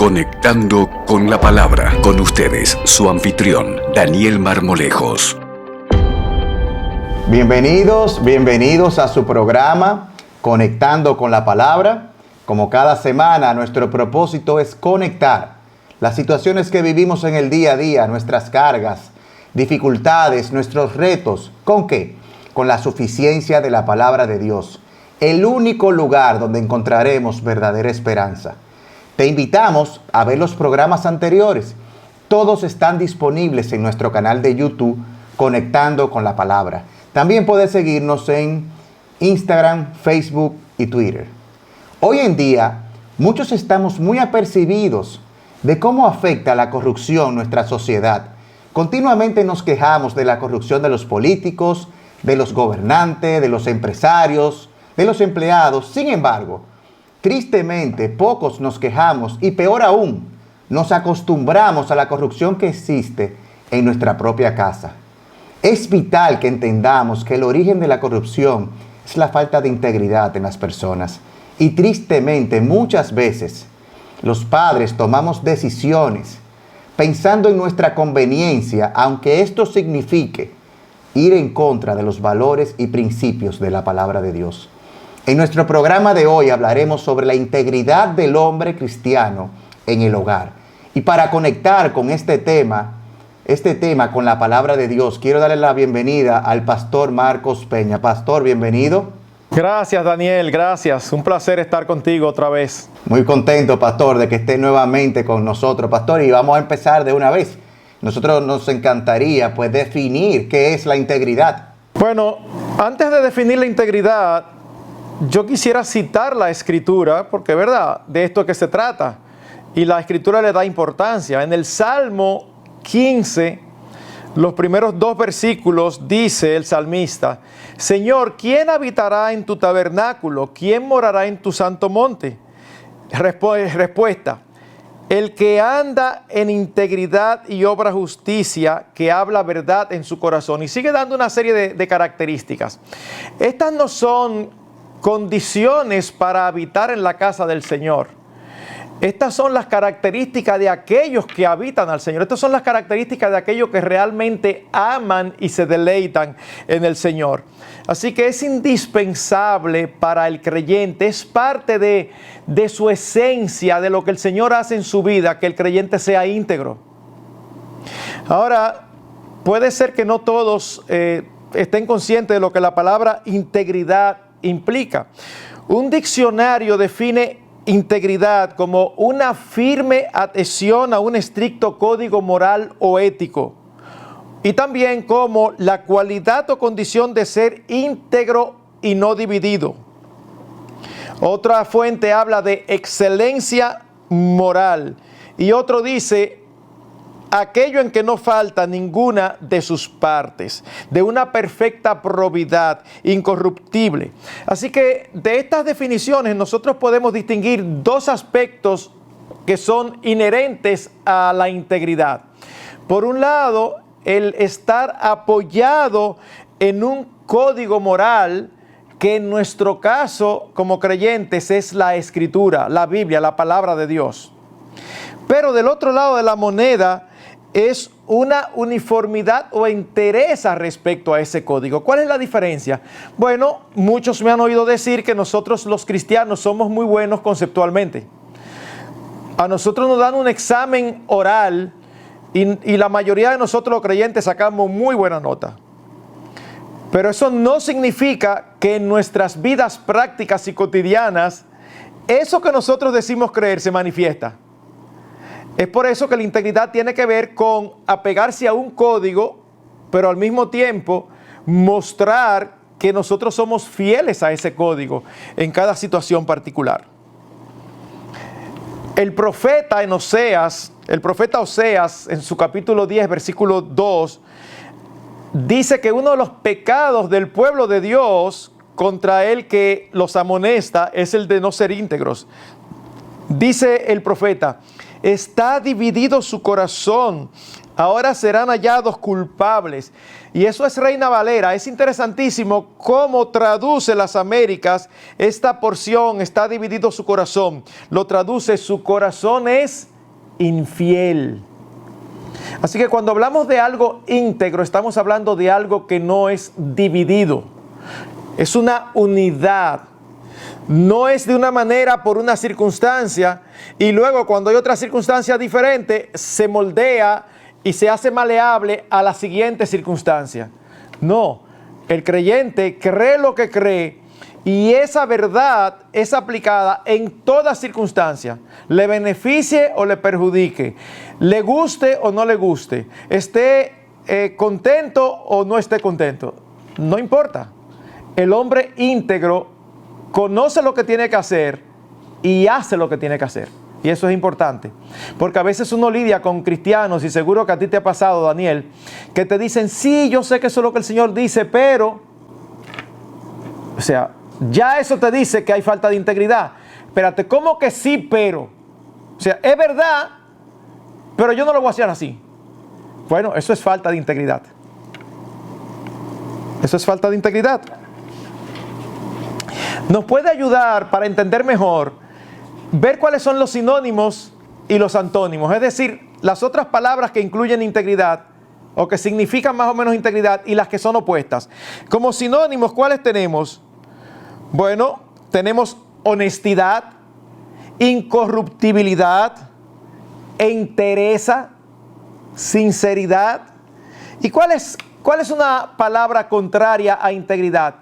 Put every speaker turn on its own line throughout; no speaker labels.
Conectando con la Palabra. Con ustedes, su anfitrión, Daniel Marmolejos.
Bienvenidos a su programa Conectando con la Palabra. Como cada semana, nuestro propósito es conectar las situaciones que vivimos en el día a día, nuestras cargas, dificultades, nuestros retos. ¿Con qué? Con la suficiencia de la Palabra de Dios. El único lugar donde encontraremos verdadera esperanza. Te invitamos a ver los programas anteriores. Todos están disponibles en nuestro canal de YouTube, Conectando con la Palabra. También puedes seguirnos en Instagram, Facebook y Twitter. Hoy en día, muchos estamos muy apercibidos de cómo afecta la corrupción nuestra sociedad. Continuamente nos quejamos de la corrupción de los políticos, de los gobernantes, de los empresarios, de los empleados. Sin embargo, tristemente, pocos nos quejamos y peor aún, nos acostumbramos a la corrupción que existe en nuestra propia casa. Es vital que entendamos que el origen de la corrupción es la falta de integridad en las personas. Y tristemente, muchas veces, los padres tomamos decisiones pensando en nuestra conveniencia, aunque esto signifique ir en contra de los valores y principios de la palabra de Dios. En nuestro programa de hoy hablaremos sobre la integridad del hombre cristiano en el hogar. Y para conectar con este tema con la palabra de Dios, quiero darle la bienvenida al pastor Marcos Peña. Pastor, bienvenido.
Gracias, Daniel, gracias. Un placer estar contigo otra vez.
Muy contento, pastor, de que esté nuevamente con nosotros, pastor. Y vamos a empezar de una vez. Nosotros nos encantaría, pues, definir qué es la integridad.
Bueno, antes de definir la integridad, yo quisiera citar la Escritura, porque, ¿verdad?, de esto es que se trata. Y la Escritura le da importancia. En el Salmo 15, los primeros 2 versículos, dice el salmista: Señor, ¿quién habitará en tu tabernáculo? ¿Quién morará en tu santo monte? Respuesta: el que anda en integridad y obra justicia, que habla verdad en su corazón. Y sigue dando una serie de características. Estas no son condiciones para habitar en la casa del Señor. Estas son las características de aquellos que habitan al Señor. Estas son las características de aquellos que realmente aman y se deleitan en el Señor. Así que es indispensable para el creyente, es parte de su esencia, de lo que el Señor hace en su vida, que el creyente sea íntegro. Ahora, puede ser que no todos estén conscientes de lo que la palabra integridad implica. Un diccionario define integridad como una firme adhesión a un estricto código moral o ético, y también como la cualidad o condición de ser íntegro y no dividido. Otra fuente habla de excelencia moral y otro dice aquello en que no falta ninguna de sus partes, de una perfecta probidad, incorruptible. Así que de estas definiciones nosotros podemos distinguir 2 aspectos que son inherentes a la integridad. Por un lado, el estar apoyado en un código moral que en nuestro caso como creyentes es la Escritura, la Biblia, la palabra de Dios. Pero del otro lado de la moneda es una uniformidad o entereza respecto a ese código. ¿Cuál es la diferencia? Bueno, muchos me han oído decir que nosotros los cristianos somos muy buenos conceptualmente. A nosotros nos dan un examen oral y la mayoría de nosotros los creyentes sacamos muy buena nota. Pero eso no significa que en nuestras vidas prácticas y cotidianas eso que nosotros decimos creer se manifiesta. Es por eso que la integridad tiene que ver con apegarse a un código, pero al mismo tiempo mostrar que nosotros somos fieles a ese código en cada situación particular. El profeta Oseas, en su capítulo 10, versículo 2, dice que uno de los pecados del pueblo de Dios contra el que los amonesta es el de no ser íntegros. Dice el profeta: está dividido su corazón, ahora serán hallados culpables. Y eso es Reina Valera. Es interesantísimo cómo traduce las Américas esta porción, está dividido su corazón. Lo traduce: su corazón es infiel. Así que cuando hablamos de algo íntegro, estamos hablando de algo que no es dividido. Es una unidad. No es de una manera por una circunstancia y luego cuando hay otra circunstancia diferente se moldea y se hace maleable a la siguiente circunstancia. No, el creyente cree lo que cree y esa verdad es aplicada en toda circunstancia, le beneficie o le perjudique, le guste o no le guste, esté contento o no esté contento, no importa. El hombre íntegro conoce lo que tiene que hacer y hace lo que tiene que hacer. Y eso es importante. Porque a veces uno lidia con cristianos, y seguro que a ti te ha pasado, Daniel, que te dicen, sí, yo sé que eso es lo que el Señor dice, pero... O sea, ya eso te dice que hay falta de integridad. Espérate, ¿cómo que sí, pero? O sea, es verdad, pero yo no lo voy a hacer así. Bueno, eso es falta de integridad. Eso es falta de integridad. Nos puede ayudar para entender mejor, ver cuáles son los sinónimos y los antónimos, es decir, las otras palabras que incluyen integridad o que significan más o menos integridad y las que son opuestas. Como sinónimos, ¿cuáles tenemos? Bueno, tenemos honestidad, incorruptibilidad, entereza, sinceridad. ¿Y cuál es una palabra contraria a integridad?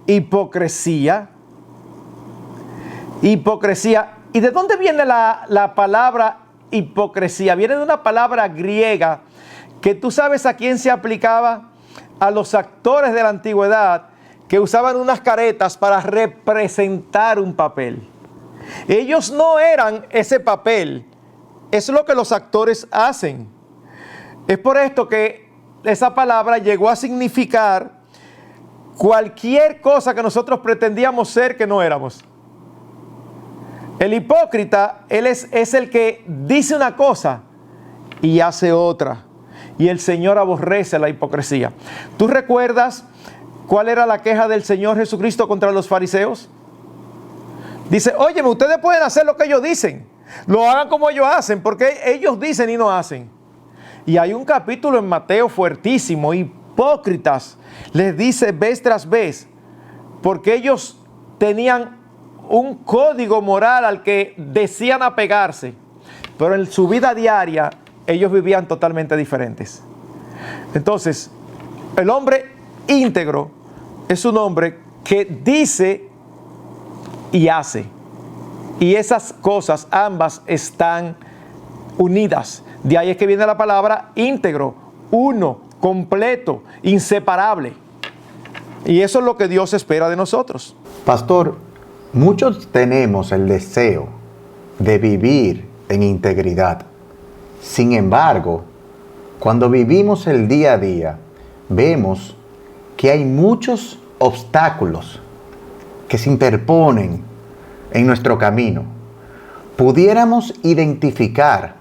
Hipocresía. Hipocresía. ¿Y de dónde viene la palabra hipocresía? Viene de una palabra griega que tú sabes a quién se aplicaba: a los actores de la antigüedad que usaban unas caretas para representar un papel. Ellos no eran ese papel. Es lo que los actores hacen. Es por esto que esa palabra llegó a significar cualquier cosa que nosotros pretendíamos ser que no éramos. El hipócrita, él es el que dice una cosa y hace otra. Y el Señor aborrece la hipocresía. ¿Tú recuerdas cuál era la queja del Señor Jesucristo contra los fariseos? Dice, óyeme, ustedes pueden hacer lo que ellos dicen. Lo hagan como ellos hacen, porque ellos dicen y no hacen. Y hay un capítulo en Mateo fuertísimo: hipócritas, les dice vez tras vez, porque ellos tenían un código moral al que decían apegarse, pero en su vida diaria ellos vivían totalmente diferentes. Entonces, el hombre íntegro es un hombre que dice y hace, y esas cosas ambas están unidas. De ahí es que viene la palabra íntegro, uno, completo, inseparable. Y eso es lo que Dios espera de nosotros.
Pastor, muchos tenemos el deseo de vivir en integridad. Sin embargo, cuando vivimos el día a día, vemos que hay muchos obstáculos que se interponen en nuestro camino. Pudiéramos identificar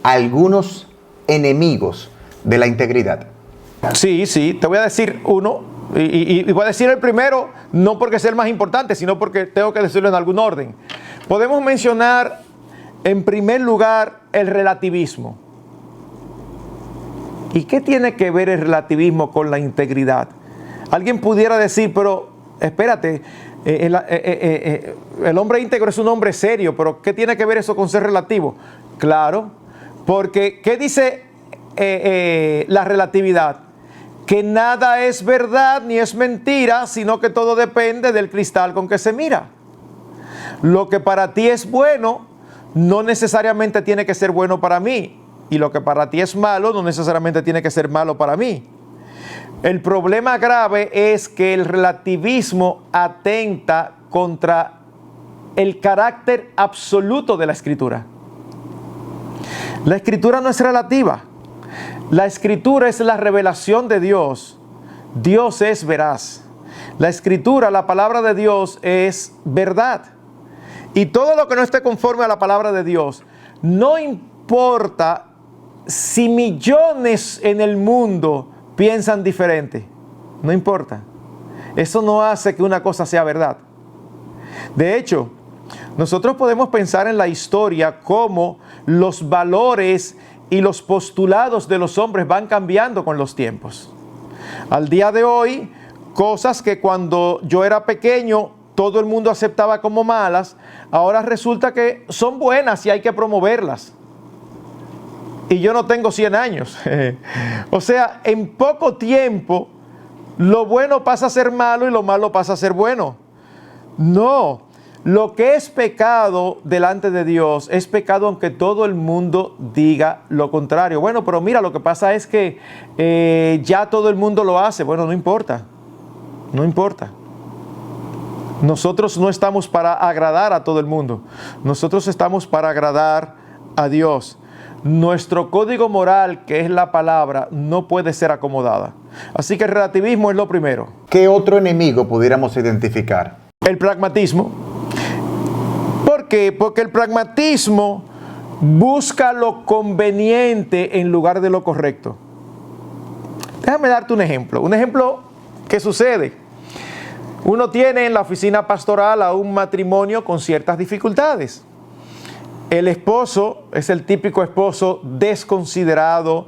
algunos enemigos de la integridad.
Sí, te voy a decir uno, y voy a decir el primero, no porque sea el más importante, sino porque tengo que decirlo en algún orden. Podemos mencionar, en primer lugar, el relativismo. ¿Y qué tiene que ver el relativismo con la integridad? Alguien pudiera decir, pero espérate, el hombre íntegro es un hombre serio, pero ¿qué tiene que ver eso con ser relativo? Claro, porque ¿qué dice la relatividad? Que nada es verdad ni es mentira, sino que todo depende del cristal con que se mira. Lo que para ti es bueno, no necesariamente tiene que ser bueno para mí. Y lo que para ti es malo, no necesariamente tiene que ser malo para mí. El problema grave es que el relativismo atenta contra el carácter absoluto de la Escritura. La Escritura no es relativa. La Escritura es la revelación de Dios. Dios es veraz. La Escritura, la palabra de Dios, es verdad. Y todo lo que no esté conforme a la palabra de Dios, no importa si millones en el mundo piensan diferente. No importa. Eso no hace que una cosa sea verdad. De hecho, nosotros podemos pensar en la historia cómo los valores y los postulados de los hombres van cambiando con los tiempos. Al día de hoy, cosas que cuando yo era pequeño todo el mundo aceptaba como malas, ahora resulta que son buenas y hay que promoverlas. Y yo no tengo 100 años. O sea, en poco tiempo, lo bueno pasa a ser malo y lo malo pasa a ser bueno. No, lo que es pecado delante de Dios es pecado aunque todo el mundo diga lo contrario. Bueno, pero mira, lo que pasa es que ya todo el mundo lo hace. Bueno, no importa, no importa. Nosotros no estamos para agradar a todo el mundo. Nosotros estamos para agradar a Dios. Nuestro código moral, que es la palabra, no puede ser acomodada. Así que el relativismo es lo primero.
¿Qué otro enemigo pudiéramos identificar?
El pragmatismo. ¿Por qué? Porque el pragmatismo busca lo conveniente en lugar de lo correcto. Déjame darte un ejemplo que sucede. Uno tiene en la oficina pastoral a un matrimonio con ciertas dificultades. El esposo es el típico esposo desconsiderado,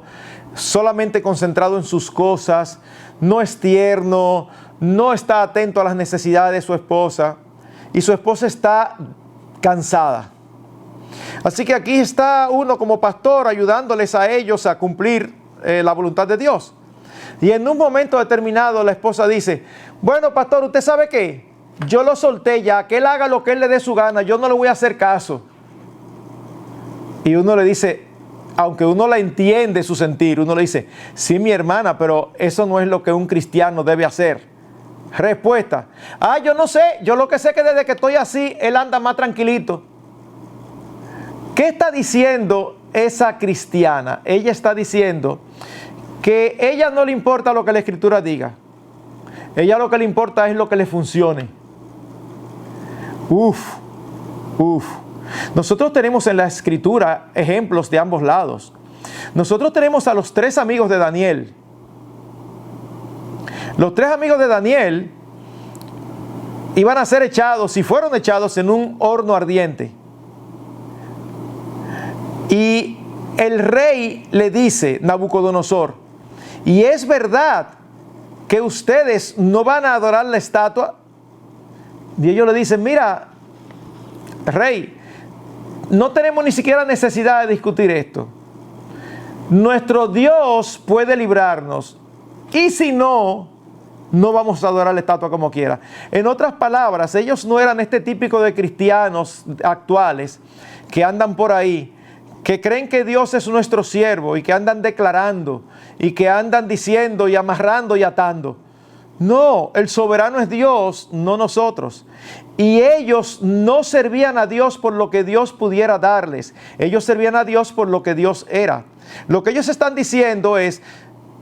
solamente concentrado en sus cosas, no es tierno, no está atento a las necesidades de su esposa y su esposa está cansada. Así que aquí está uno como pastor ayudándoles a ellos a cumplir la voluntad de Dios. Y en un momento determinado la esposa dice, bueno, pastor, ¿usted sabe qué? Yo lo solté ya, que él haga lo que él le dé su gana, yo no le voy a hacer caso. Y uno le dice, aunque uno la entiende su sentir, uno le dice, sí, mi hermana, pero eso no es lo que un cristiano debe hacer. Respuesta, yo no sé, yo lo que sé es que desde que estoy así, él anda más tranquilito. ¿Qué está diciendo esa cristiana? Ella está diciendo que ella no le importa lo que la Escritura diga. Ella lo que le importa es lo que le funcione. Uf. Nosotros tenemos en la Escritura ejemplos de ambos lados. Nosotros tenemos a los 3 amigos de Daniel. Los 3 amigos de Daniel iban a ser echados, y fueron echados en un horno ardiente. Y el rey le dice, Nabucodonosor, ¿y es verdad que ustedes no van a adorar la estatua? Y ellos le dicen, mira, rey, no tenemos ni siquiera necesidad de discutir esto. Nuestro Dios puede librarnos. Y si no, no vamos a adorar la estatua como quiera. En otras palabras, ellos no eran este típico de cristianos actuales que andan por ahí, que creen que Dios es nuestro siervo y que andan declarando y que andan diciendo y amarrando y atando. No, el soberano es Dios, no nosotros. Y ellos no servían a Dios por lo que Dios pudiera darles. Ellos servían a Dios por lo que Dios era. Lo que ellos están diciendo es,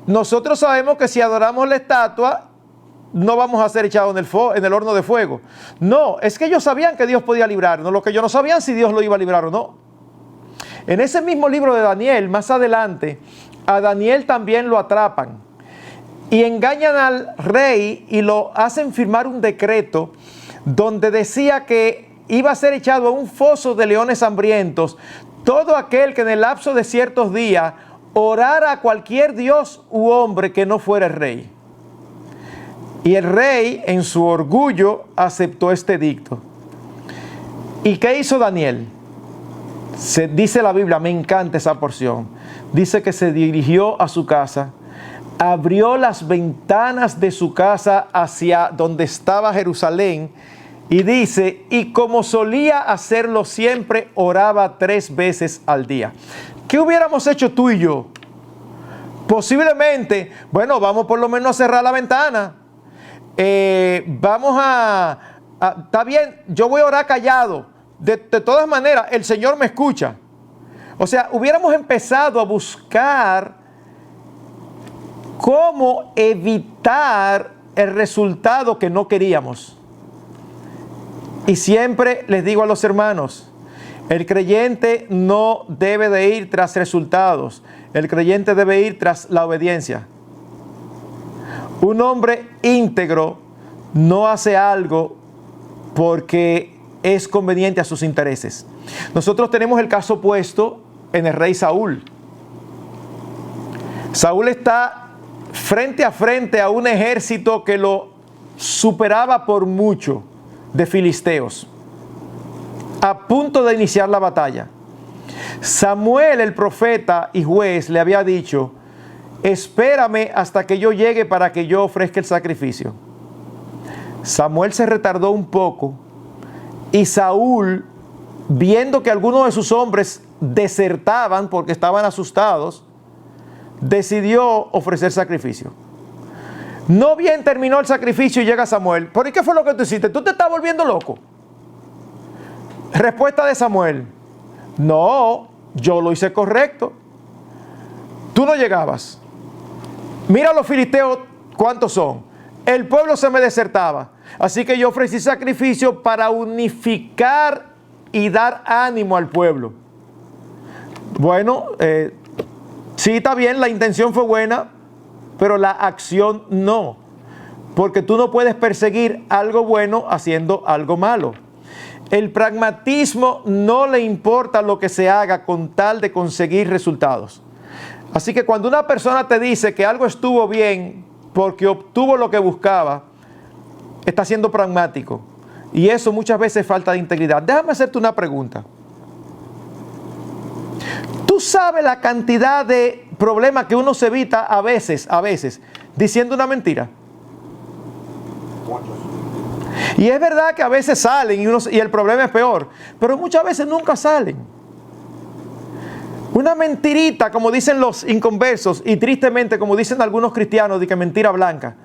nosotros sabemos que si adoramos la estatua, no vamos a ser echados en el horno de fuego. No, es que ellos sabían que Dios podía librarnos. Lo que ellos no sabían si Dios lo iba a librar o no. En ese mismo libro de Daniel, más adelante, a Daniel también lo atrapan. Y engañan al rey y lo hacen firmar un decreto donde decía que iba a ser echado a un foso de leones hambrientos todo aquel que en el lapso de ciertos días orara a cualquier dios u hombre que no fuera el rey. Y el rey, en su orgullo, aceptó este edicto. ¿Y qué hizo Daniel? Dice la Biblia, me encanta esa porción, dice que se dirigió a su casa, abrió las ventanas de su casa hacia donde estaba Jerusalén y dice, y como solía hacerlo siempre, oraba 3 veces al día. ¿Qué hubiéramos hecho tú y yo? Posiblemente, bueno, vamos por lo menos a cerrar la ventana. Está bien, yo voy a orar callado. De todas maneras, el Señor me escucha. O sea, hubiéramos empezado a buscar cómo evitar el resultado que no queríamos. Y siempre les digo a los hermanos, el creyente no debe de ir tras resultados, el creyente debe ir tras la obediencia. Un hombre íntegro no hace algo porque es conveniente a sus intereses. Nosotros tenemos el caso opuesto en el rey Saúl. Saúl está frente a frente a un ejército que lo superaba por mucho de filisteos, a punto de iniciar la batalla. Samuel, el profeta y juez, le había dicho: espérame hasta que yo llegue para que yo ofrezca el sacrificio. Samuel se retardó un poco y Saúl, viendo que algunos de sus hombres desertaban porque estaban asustados, decidió ofrecer sacrificio. No bien terminó el sacrificio y llega Samuel: ¿por qué fue lo que tú hiciste? ¿Tú te estás volviendo loco? Respuesta de Samuel: no, yo lo hice correcto. Tú no llegabas. Mira los filisteos, ¿cuántos son? El pueblo se me desertaba. Así que yo ofrecí sacrificio para unificar y dar ánimo al pueblo. Bueno, sí, está bien, la intención fue buena, pero la acción no. Porque tú no puedes perseguir algo bueno haciendo algo malo. El pragmatismo no le importa lo que se haga con tal de conseguir resultados. Así que cuando una persona te dice que algo estuvo bien porque obtuvo lo que buscaba, está siendo pragmático. Y eso muchas veces es falta de integridad. Déjame hacerte una pregunta. ¿Tú sabes la cantidad de problemas que uno se evita a veces, diciendo una mentira? Y es verdad que a veces salen y el problema es peor, pero muchas veces nunca salen. Una mentirita, como dicen los inconversos, y tristemente como dicen algunos cristianos, de que mentira blanca.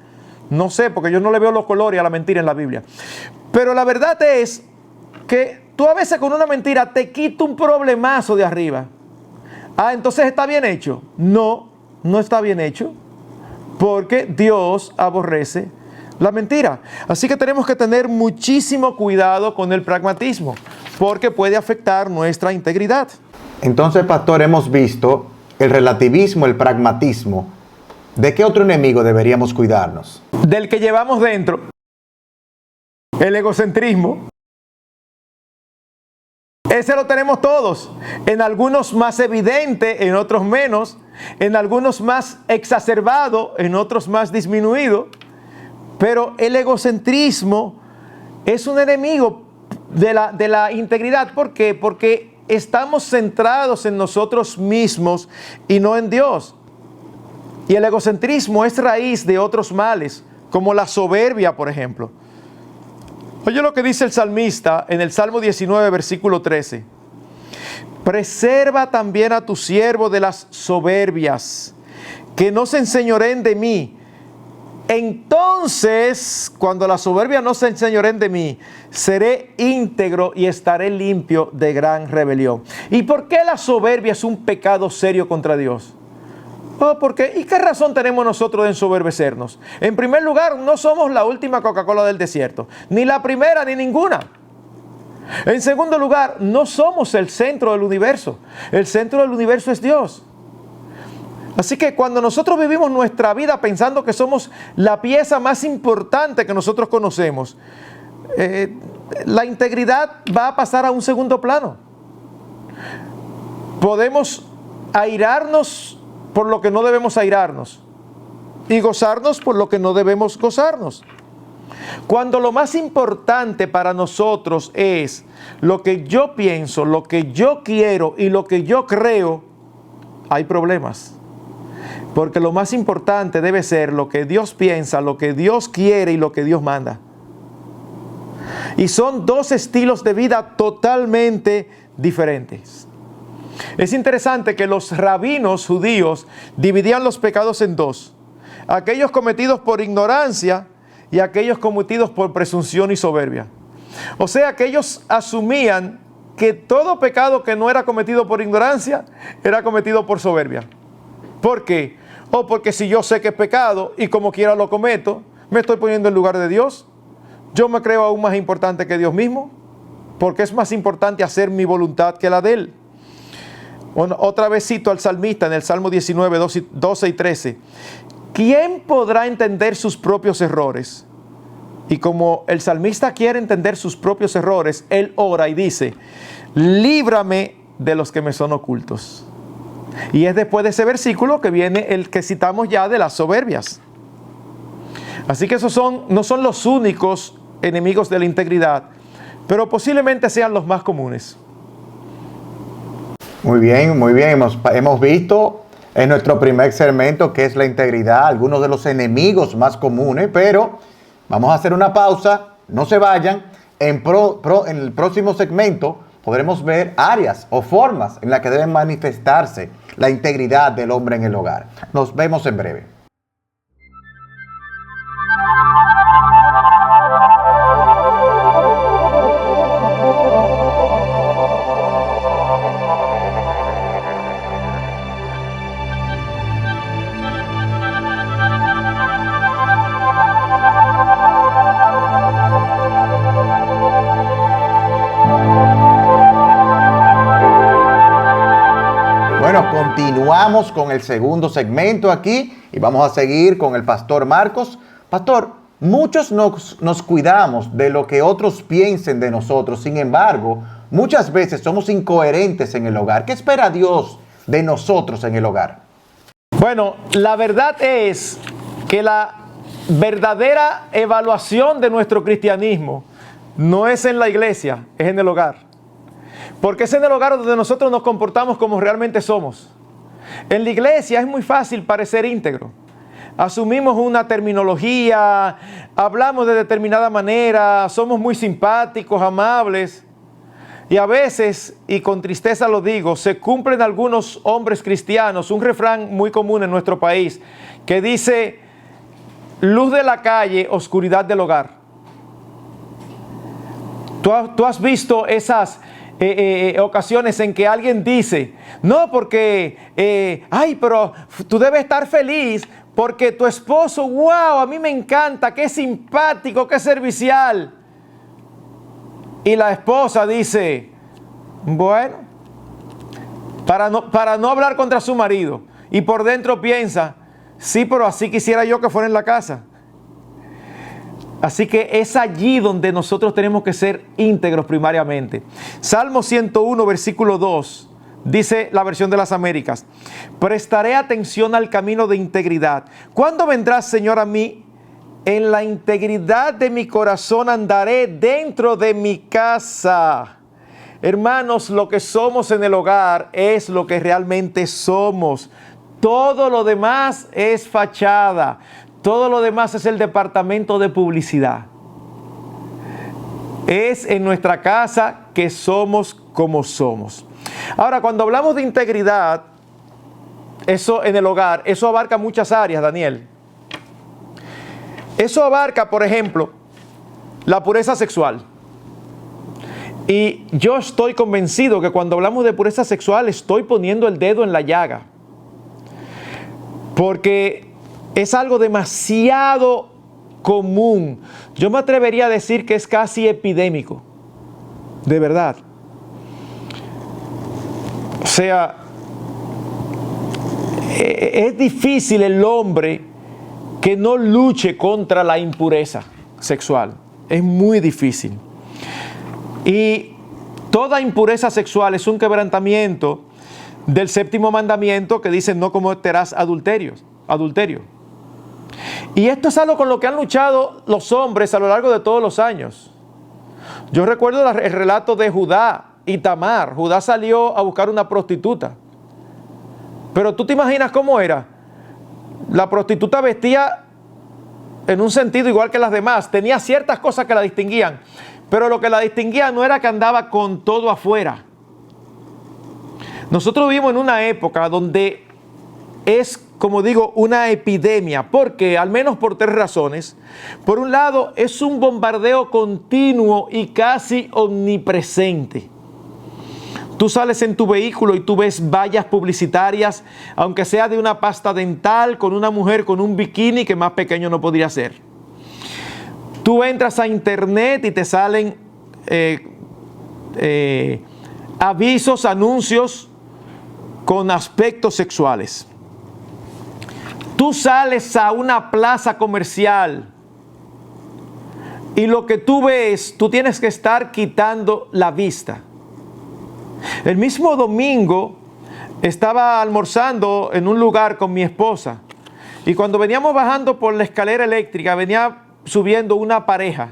No sé, porque yo no le veo los colores a la mentira en la Biblia. Pero la verdad es que tú a veces con una mentira te quita un problemazo de arriba. Ah, entonces ¿está bien hecho? No, no está bien hecho, porque Dios aborrece la mentira. Así que tenemos que tener muchísimo cuidado con el pragmatismo, porque puede afectar nuestra integridad.
Entonces, pastor, hemos visto el relativismo, el pragmatismo. ¿De qué otro enemigo deberíamos cuidarnos?
Del que llevamos dentro, el egocentrismo. Ese lo tenemos todos, en algunos más evidente, en otros menos, en algunos más exacerbado, en otros más disminuido. Pero el egocentrismo es un enemigo de la integridad. ¿Por qué? Porque estamos centrados en nosotros mismos y no en Dios. Y el egocentrismo es raíz de otros males, como la soberbia, por ejemplo. Oye lo que dice el salmista en el Salmo 19, versículo 13. Preserva también a tu siervo de las soberbias, que no se enseñoreen de mí. Entonces, cuando la soberbia no se enseñoreen de mí, seré íntegro y estaré limpio de gran rebelión. ¿Y por qué la soberbia es un pecado serio contra Dios? ¿Y qué razón tenemos nosotros de ensoberbecernos? En primer lugar, no somos la última Coca-Cola del desierto, ni la primera ni ninguna. En segundo lugar, no somos el centro del universo. El centro del universo es Dios. Así que cuando nosotros vivimos nuestra vida pensando que somos la pieza más importante que nosotros conocemos, la integridad va a pasar a un segundo plano. Podemos airarnos por lo que no debemos airarnos y gozarnos por lo que no debemos gozarnos. Cuando lo más importante para nosotros es lo que yo pienso, lo que yo quiero y lo que yo creo, hay problemas. Porque lo más importante debe ser lo que Dios piensa, lo que Dios quiere y lo que Dios manda. Y son dos estilos de vida totalmente diferentes. Es interesante que los rabinos judíos dividían los pecados en dos: aquellos cometidos por ignorancia y aquellos cometidos por presunción y soberbia. O sea que ellos asumían que todo pecado que no era cometido por ignorancia era cometido por soberbia. ¿Por qué? Porque si yo sé que es pecado y como quiera lo cometo, me estoy poniendo en lugar de Dios. Yo me creo aún más importante que Dios mismo, porque es más importante hacer mi voluntad que la de Él. Bueno, otra vez cito al salmista en el Salmo 19, 12 y 13. ¿Quién podrá entender sus propios errores? Y como el salmista quiere entender sus propios errores, él ora y dice, líbrame de los que me son ocultos. Y es después de ese versículo que viene el que citamos ya de las soberbias. Así que esos no son los únicos enemigos de la integridad, pero posiblemente sean los más comunes.
Muy bien, muy bien. Hemos visto en nuestro primer segmento que es la integridad, algunos de los enemigos más comunes, pero vamos a hacer una pausa, no se vayan. En el próximo segmento podremos ver áreas o formas en las que deben manifestarse la integridad del hombre en el hogar. Nos vemos en breve. Bueno, continuamos con el segundo segmento aquí y vamos a seguir con el pastor Marcos. Pastor, muchos nos cuidamos de lo que otros piensen de nosotros. Sin embargo, muchas veces somos incoherentes en el hogar. ¿Qué espera Dios de nosotros en el hogar?
Bueno, la verdad es que la verdadera evaluación de nuestro cristianismo no es en la iglesia, es en el hogar. Porque es en el hogar donde nosotros nos comportamos como realmente somos. En la iglesia es muy fácil parecer íntegro. Asumimos una terminología, hablamos de determinada manera, somos muy simpáticos, amables. Y a veces, y con tristeza lo digo, se cumplen algunos hombres cristianos, un refrán muy común en nuestro país, que dice, luz de la calle, oscuridad del hogar. ¿Tú has visto esas ocasiones en que alguien dice, no, porque, pero tú debes estar feliz porque tu esposo, wow, a mí me encanta, qué simpático, qué servicial? Y la esposa dice, bueno, para no hablar contra su marido, y por dentro piensa, sí, pero así quisiera yo que fuera en la casa. Así que es allí donde nosotros tenemos que ser íntegros primariamente. Salmo 101, versículo 2, dice la versión de las Américas, prestaré atención al camino de integridad. ¿Cuándo vendrás, Señor, a mí? En la integridad de mi corazón andaré dentro de mi casa. Hermanos, lo que somos en el hogar es lo que realmente somos. Todo lo demás es fachada. Todo lo demás es el departamento de publicidad. Es en nuestra casa que somos como somos. Ahora, cuando hablamos de integridad, eso en el hogar, eso abarca muchas áreas, Daniel. Eso abarca, por ejemplo, la pureza sexual. Y yo estoy convencido que cuando hablamos de pureza sexual estoy poniendo el dedo en la llaga. Porque es algo demasiado común. Yo me atrevería a decir que es casi epidémico. De verdad. O sea, es difícil el hombre que no luche contra la impureza sexual. Es muy difícil. Y toda impureza sexual es un quebrantamiento del séptimo mandamiento que dice no cometerás adulterio. Y esto es algo con lo que han luchado los hombres a lo largo de todos los años. Yo recuerdo el relato de Judá y Tamar. Judá salió a buscar una prostituta. Pero tú te imaginas cómo era. La prostituta vestía en un sentido igual que las demás. Tenía ciertas cosas que la distinguían. Pero lo que la distinguía no era que andaba con todo afuera. Nosotros vivimos en una época donde es, como digo, una epidemia, porque al menos por tres razones. Por un lado, es un bombardeo continuo y casi omnipresente. Tú sales en tu vehículo y tú ves vallas publicitarias, aunque sea de una pasta dental, con una mujer con un bikini que más pequeño no podría ser. Tú entras a internet y te salen avisos, anuncios con aspectos sexuales. Tú sales a una plaza comercial y lo que tú ves, tú tienes que estar quitando la vista. El mismo domingo estaba almorzando en un lugar con mi esposa y cuando veníamos bajando por la escalera eléctrica venía subiendo una pareja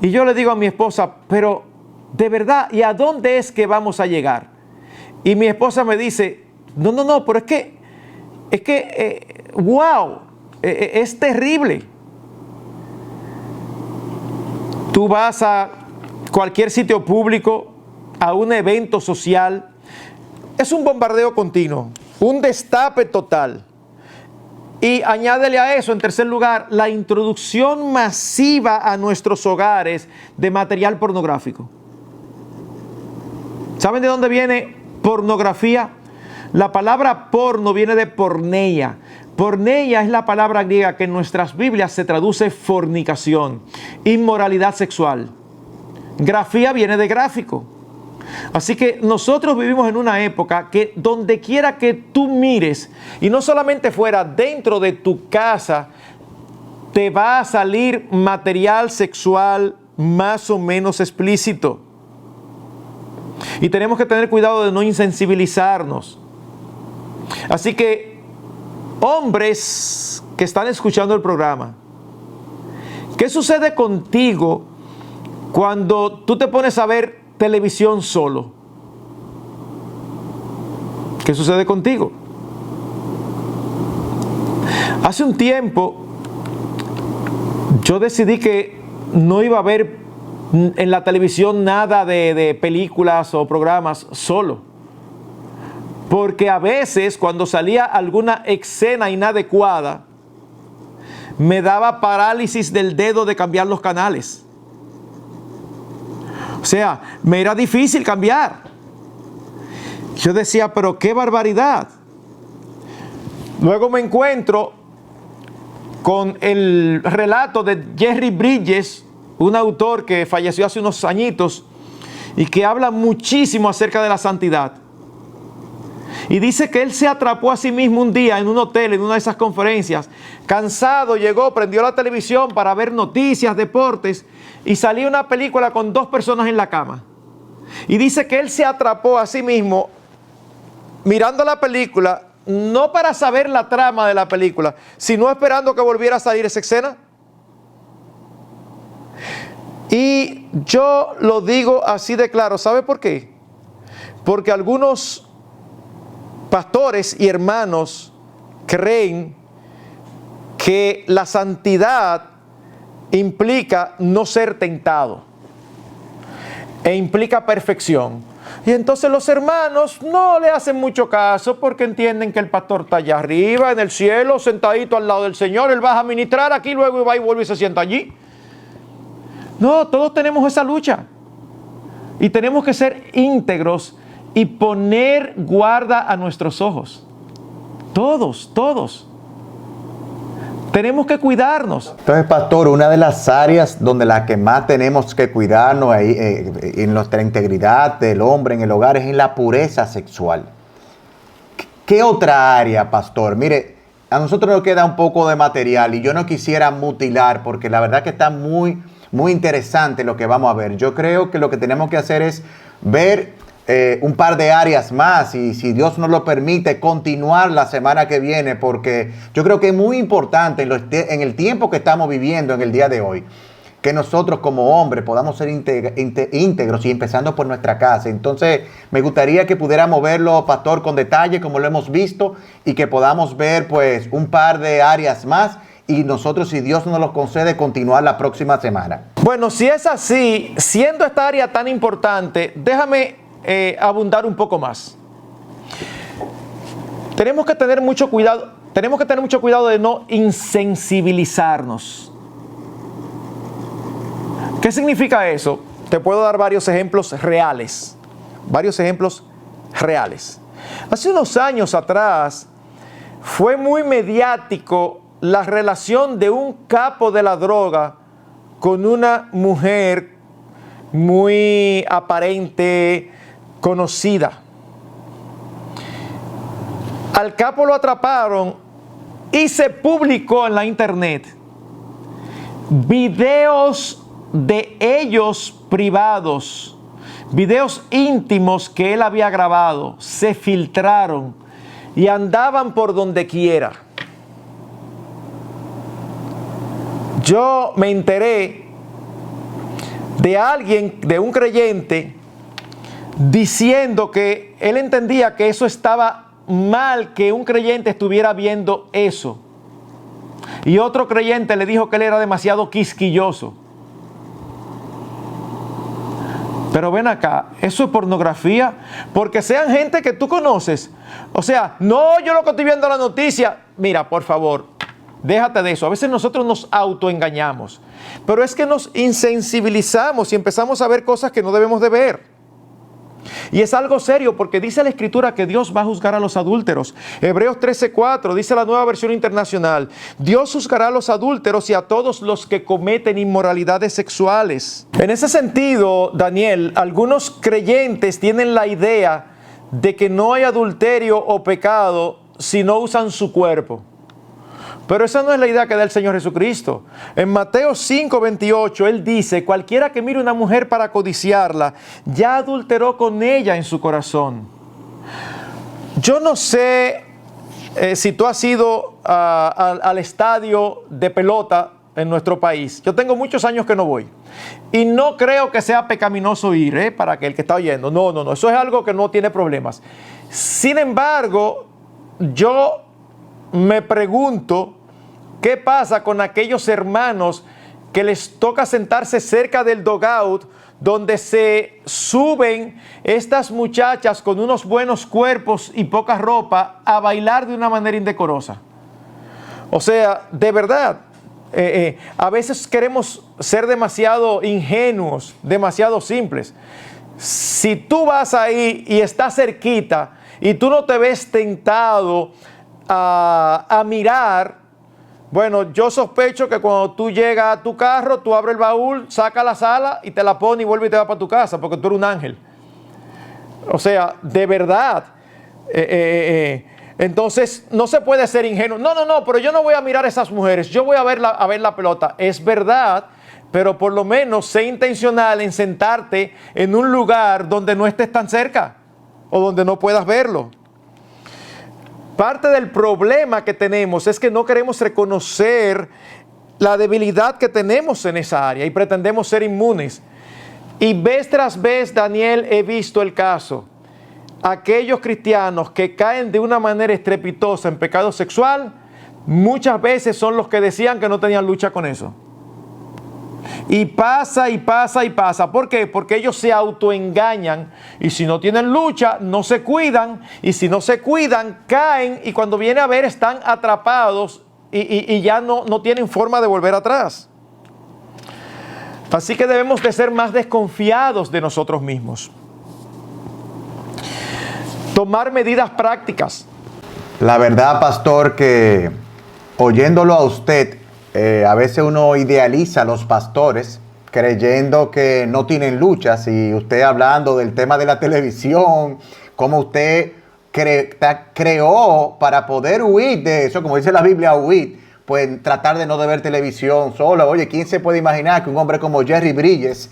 y yo le digo a mi esposa, pero de verdad, ¿y a dónde es que vamos a llegar? Y mi esposa me dice, no, pero wow, es terrible. Tú vas a cualquier sitio público, a un evento social, es un bombardeo continuo, un destape total. Y añádele a eso, en tercer lugar, la introducción masiva a nuestros hogares de material pornográfico. ¿Saben de dónde viene pornografía? La palabra porno viene de porneia. Porneia es la palabra griega que en nuestras Biblias se traduce fornicación, inmoralidad sexual. Grafía viene de gráfico. Así que nosotros vivimos en una época que donde quiera que tú mires, y no solamente fuera, dentro de tu casa, te va a salir material sexual más o menos explícito. Y tenemos que tener cuidado de no insensibilizarnos. Así que, hombres que están escuchando el programa, ¿qué sucede contigo cuando tú te pones a ver televisión solo? ¿Qué sucede contigo? Hace un tiempo yo decidí que no iba a ver en la televisión nada de películas o programas solo. Porque a veces cuando salía alguna escena inadecuada, me daba parálisis del dedo de cambiar los canales. O sea, me era difícil cambiar. Yo decía, pero qué barbaridad. Luego me encuentro con el relato de Jerry Bridges, un autor que falleció hace unos añitos y que habla muchísimo acerca de la santidad. Y dice que él se atrapó a sí mismo un día en un hotel, en una de esas conferencias. Cansado, llegó, prendió la televisión para ver noticias, deportes, y salía una película con 2 personas en la cama. Y dice que él se atrapó a sí mismo mirando la película, no para saber la trama de la película, sino esperando que volviera a salir esa escena. Y yo lo digo así de claro, ¿sabe por qué? Porque algunos pastores y hermanos creen que la santidad implica no ser tentado e implica perfección. Y entonces los hermanos no le hacen mucho caso porque entienden que el pastor está allá arriba, en el cielo, sentadito al lado del Señor. Él va a ministrar aquí, luego va y vuelve y se sienta allí. No, todos tenemos esa lucha. Y tenemos que ser íntegros y poner guarda a nuestros ojos. Todos. Tenemos que cuidarnos.
Entonces, pastor, una de las áreas donde la que más tenemos que cuidarnos en nuestra integridad del hombre en el hogar es en la pureza sexual. ¿Qué otra área, pastor? Mire, a nosotros nos queda un poco de material y yo no quisiera mutilar porque la verdad que está muy interesante lo que vamos a ver. Yo creo que lo que tenemos que hacer es ver un par de áreas más y si Dios nos lo permite continuar la semana que viene, porque yo creo que es muy importante en el tiempo que estamos viviendo en el día de hoy que nosotros como hombres podamos ser íntegros y empezando por nuestra casa. Entonces me gustaría que pudiéramos verlo, pastor, con detalle como lo hemos visto y que podamos ver pues un par de áreas más y nosotros, si Dios nos lo concede, continuar la próxima semana.
Bueno, si es así, siendo esta área tan importante, déjame abundar un poco más. Tenemos que tener mucho cuidado de no insensibilizarnos. ¿Qué significa eso? Te puedo dar varios ejemplos reales. Hace unos años atrás fue muy mediático la relación de un capo de la droga con una mujer muy aparente, conocida. Al capo lo atraparon y se publicó en la internet videos de ellos privados, videos íntimos que él había grabado, se filtraron y andaban por donde quiera. Yo me enteré de alguien, de un creyente, diciendo que él entendía que eso estaba mal, que un creyente estuviera viendo eso. Y otro creyente le dijo que él era demasiado quisquilloso. Pero ven acá, ¿eso es pornografía? Porque sean gente que tú conoces. O sea, no, yo lo que estoy viendo en la noticia. Mira, por favor, déjate de eso. A veces nosotros nos autoengañamos. Pero es que nos insensibilizamos y empezamos a ver cosas que no debemos de ver. Y es algo serio porque dice la Escritura que Dios va a juzgar a los adúlteros. Hebreos 13:4 dice la Nueva Versión Internacional: Dios juzgará a los adúlteros y a todos los que cometen inmoralidades sexuales. En ese sentido, Daniel, algunos creyentes tienen la idea de que no hay adulterio o pecado si no usan su cuerpo. Pero esa no es la idea que da el Señor Jesucristo. En Mateo 5:28, Él dice: cualquiera que mire a una mujer para codiciarla, ya adulteró con ella en su corazón. Yo no sé si tú has ido al estadio de pelota en nuestro país. Yo tengo muchos años que no voy. Y no creo que sea pecaminoso ir, para aquel que está oyendo. No. Eso es algo que no tiene problemas. Sin embargo, yo me pregunto, ¿qué pasa con aquellos hermanos que les toca sentarse cerca del dugout donde se suben estas muchachas con unos buenos cuerpos y poca ropa a bailar de una manera indecorosa? O sea, de verdad, a veces queremos ser demasiado ingenuos, demasiado simples. Si tú vas ahí y estás cerquita y tú no te ves tentado a mirar, bueno, yo sospecho que cuando tú llegas a tu carro, tú abres el baúl, sacas la sala y te la pones y vuelves y te vas para tu casa porque tú eres un ángel. O sea, de verdad. Entonces, no se puede ser ingenuo. No, pero yo no voy a mirar a esas mujeres. Yo voy a ver la pelota. Es verdad, pero por lo menos sé intencional en sentarte en un lugar donde no estés tan cerca o donde no puedas verlo. Parte del problema que tenemos es que no queremos reconocer la debilidad que tenemos en esa área y pretendemos ser inmunes. Y vez tras vez, Daniel, he visto el caso. Aquellos cristianos que caen de una manera estrepitosa en pecado sexual, muchas veces son los que decían que no tenían lucha con eso. Y pasa. ¿Por qué? Porque ellos se autoengañan y si no tienen lucha, no se cuidan. Y si no se cuidan, caen y cuando viene a ver están atrapados y ya no tienen forma de volver atrás. Así que debemos de ser más desconfiados de nosotros mismos. Tomar medidas prácticas.
La verdad, pastor, que oyéndolo a usted, a veces uno idealiza a los pastores creyendo que no tienen luchas, y usted hablando del tema de la televisión, cómo usted creó para poder huir de eso, como dice la Biblia, huir, pues tratar de no ver televisión solo. Oye, ¿quién se puede imaginar que un hombre como Jerry Bridges,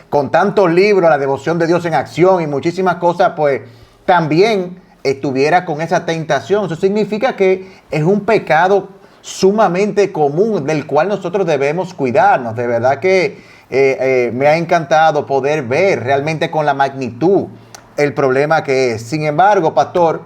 con tantos libros, la devoción de Dios en acción y muchísimas cosas, pues también estuviera con esa tentación? Eso significa que es un pecado sumamente común del cual nosotros debemos cuidarnos. De verdad que me ha encantado poder ver realmente con la magnitud el problema que es. Sin embargo, pastor,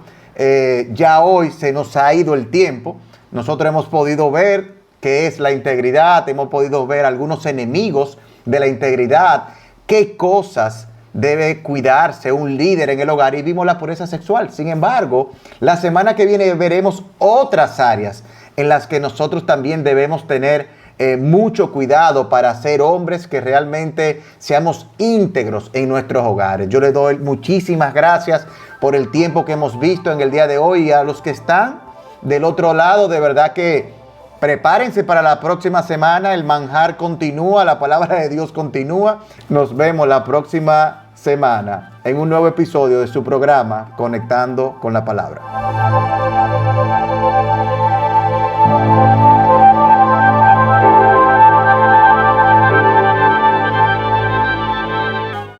ya hoy se nos ha ido el tiempo. Nosotros hemos podido ver qué es la integridad, hemos podido ver algunos enemigos de la integridad, qué cosas debe cuidarse un líder en el hogar, y vimos la pureza sexual. Sin embargo, la semana que viene veremos otras áreas en las que nosotros también debemos tener mucho cuidado para ser hombres que realmente seamos íntegros en nuestros hogares. Yo le doy muchísimas gracias por el tiempo que hemos visto en el día de hoy, y a los que están del otro lado, de verdad que prepárense para la próxima semana. El manjar continúa, la palabra de Dios continúa. Nos vemos la próxima semana en un nuevo episodio de su programa Conectando con la Palabra.